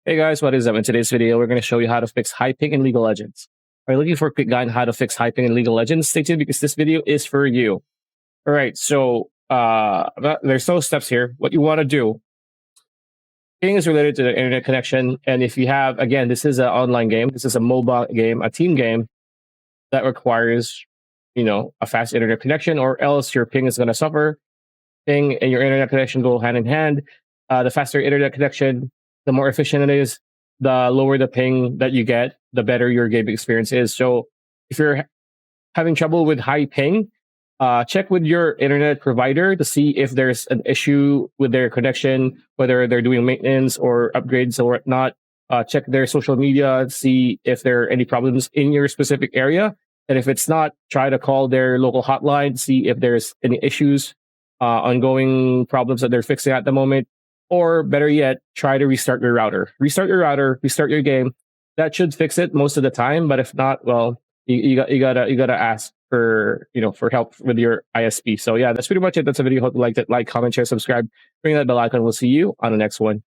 Hey guys, what is up? In today's video, we're going to show you how to fix high ping in League of Legends. Are you looking for a quick guide on how to fix high ping in League of Legends? Stay tuned because this video is for you. All right, so there's no steps here. What you want to do, ping is related to the internet connection, and if you have, again, this is an online game. This is a mobile game, a team game that requires, a fast internet connection, or else your ping is going to suffer. Ping and your internet connection go hand in hand. The faster internet connection, the more efficient it is, the lower the ping that you get, the better your game experience is. So if you're having trouble with high ping, check with your internet provider to see if there's an issue with their connection, whether they're doing maintenance or upgrades or whatnot. Check their social media, see if there are any problems in your specific area. And if it's not, try to call their local hotline, see if there's any issues, ongoing problems that they're fixing at the moment. Or better yet, try to restart your router. Restart your router, restart your game. That should fix it most of the time. But if not, well, you gotta ask for for help with your ISP. So yeah, that's pretty much it. That's a video. Hope you liked it. Like, comment, share, subscribe. Ring that bell icon. We'll see you on the next one.